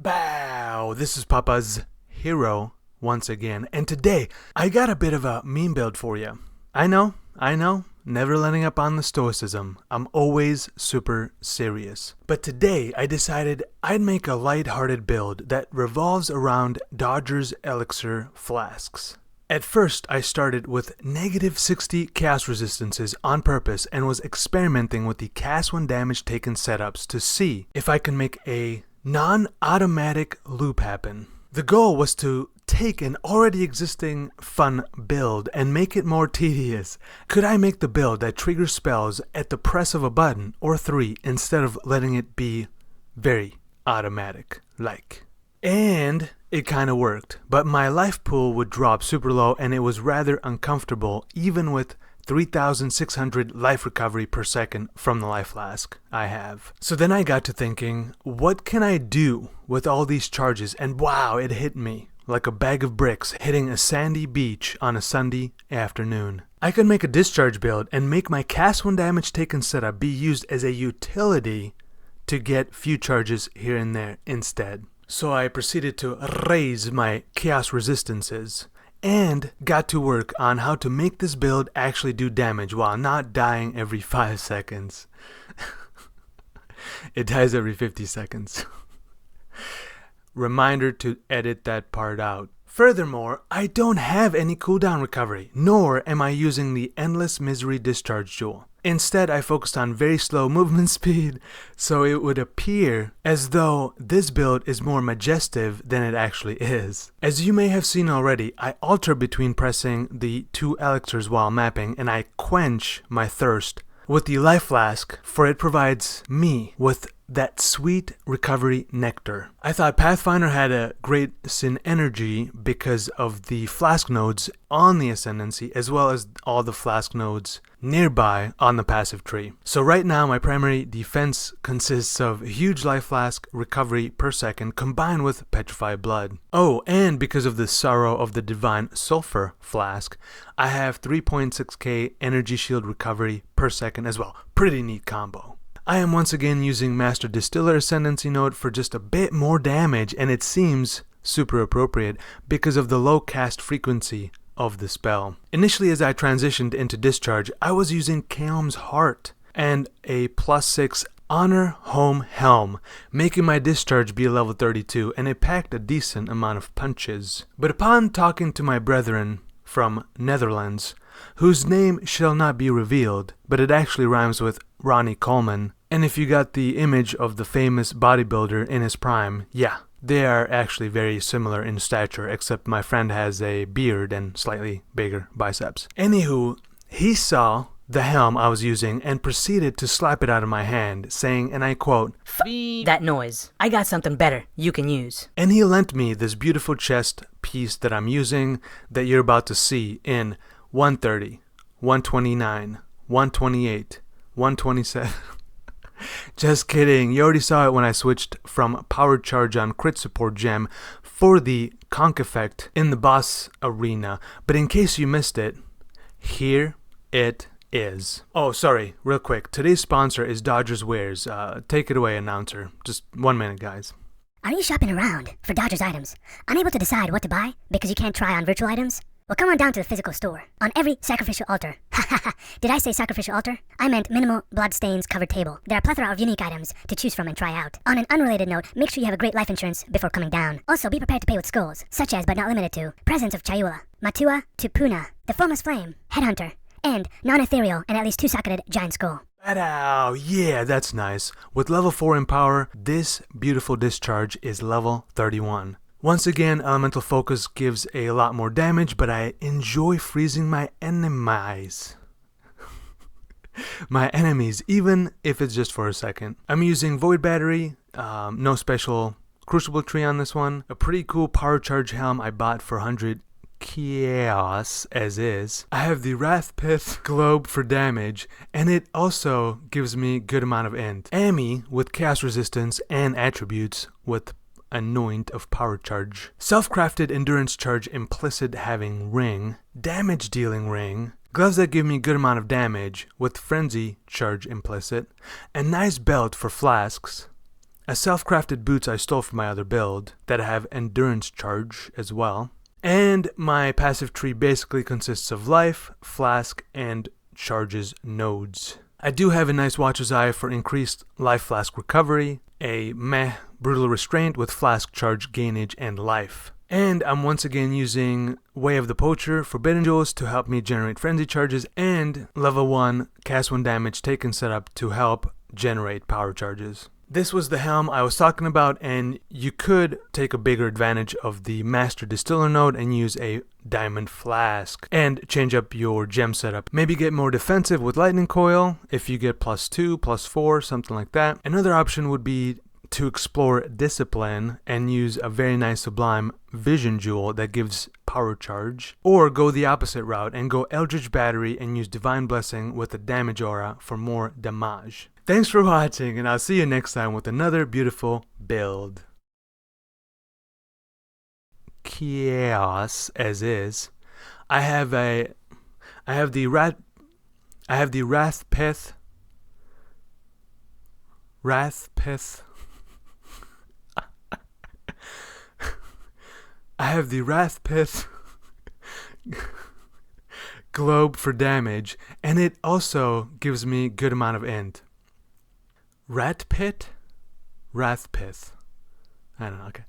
Bow! This is Papa's Hero once again, and today I got a bit of a meme build for you. I know, never letting up on the stoicism. I'm always super serious. But today I decided I'd make a light-hearted build that revolves around Doedre's Elixir flasks. At first, I started with negative 60 cast resistances on purpose and was experimenting with the cast when damage taken setups to see if I can make a non-automatic loop happen. The goal was to take an already existing fun build and make it more tedious. Could I make the build that triggers spells at the press of a button or 3 instead of letting it be very automatic like? And it kinda worked, but my life pool would drop super low and it was rather uncomfortable even with 3,600 life recovery per second from the life flask I have. So then I got to thinking, what can I do with all these charges? And wow, it hit me like a bag of bricks hitting a sandy beach on a Sunday afternoon. I could make a discharge build and make my cast when damage taken setup be used as a utility to get few charges here and there instead. So I proceeded to raise my chaos resistances and got to work on how to make this build actually do damage while not dying every 5 seconds. It dies every 50 seconds. Reminder to edit that part out. Furthermore, I don't have any cooldown recovery, nor am I using the Endless Misery Discharge jewel. Instead, I focused on very slow movement speed, so it would appear as though this build is more majestic than it actually is. As you may have seen already, I alter between pressing the 2 elixirs while mapping, and I quench my thirst with the life flask, for it provides me with that sweet recovery nectar. I thought Pathfinder had a great synergy because of the flask nodes on the Ascendancy as well as all the flask nodes nearby on the passive tree. So right now my primary defense consists of huge life flask recovery per second combined with petrified blood. Oh, and because of the Sorrow of the Divine Sulfur flask, I have 3.6k energy shield recovery per second as well. Pretty neat combo. I am once again using Master Distiller Ascendancy node for just a bit more damage, and it seems super appropriate because of the low cast frequency of the spell. Initially, as I transitioned into Discharge, I was using Kael'm's Heart and a +6 Honor Home Helm, making my Discharge be a level 32, and it packed a decent amount of punches. But upon talking to my brethren from Netherlands, whose name shall not be revealed, but it actually rhymes with Ronnie Coleman, and if you got the image of the famous bodybuilder in his prime, yeah, they are actually very similar in stature, except my friend has a beard and slightly bigger biceps. Anywho, he saw the helm I was using and proceeded to slap it out of my hand, saying, and I quote, "F that noise. I got something better you can use." And he lent me this beautiful chest piece that I'm using that you're about to see in 130, 129, 128, 127. Just kidding, you already saw it when I switched from Power Charge on Crit Support Gem for the Conk effect in the boss arena. But in case you missed it, here it is. Oh, sorry, real quick. Today's sponsor is Doedre's Wares. Take it away, announcer. Just 1 minute, guys. Are you shopping around for Doedre's items, unable to decide what to buy because you can't try on virtual items? Well, come on down to the physical store. On every sacrificial altar. Did I say sacrificial altar? I meant minimal bloodstains covered table. There are a plethora of unique items to choose from and try out. On an unrelated note, make sure you have a great life insurance before coming down. Also, be prepared to pay with skulls, such as but not limited to Presence of Chayula, Matua Tupuna, the Formless Flame, Headhunter, and non-ethereal and at least 2-socketed giant skull. Wow, yeah, that's nice. With level 4 in power, this beautiful discharge is level 31. Once again, Elemental Focus gives a lot more damage, but I enjoy freezing my enemies. My enemies, even if it's just for a second. I'm using Void Battery, no special Crucible Tree on this one. A pretty cool Power Charge Helm I bought for 100 chaos as is. I have the Wrathpith Globe for damage, and it also gives me good amount of int. Ami with chaos resistance and attributes with Anoint of Power Charge. Self-crafted Endurance Charge implicit having ring. Damage dealing ring. Gloves that give me good amount of damage with Frenzy Charge implicit. A nice belt for flasks. a self-crafted boots I stole from my other build that have endurance charge as well. And my passive tree basically consists of life, flask, and charges nodes. I do have a nice Watcher's Eye for increased life flask recovery, a meh brutal restraint with flask charge gainage and life. And I'm once again using Way of the Poacher Forbidden Jewels to help me generate frenzy charges, and level 1 cast 1 damage taken setup to help generate power charges. This was the helm I was talking about, and you could take a bigger advantage of the Master Distiller node and use a Diamond Flask and change up your gem setup. Maybe get more defensive with Lightning Coil if you get +2, +4, something like that. Another option would be to explore Discipline and use a very nice Sublime Vision Jewel that gives power charge, or go the opposite route and go Eldritch Battery and use Divine Blessing with a damage aura for more damage. Thanks for watching, and I'll see you next time with another beautiful build. Chaos as is. I have the Wrathpith. I have the Wrathpith globe for damage, and it also gives me good amount of int. Wrathpith? I don't know, okay.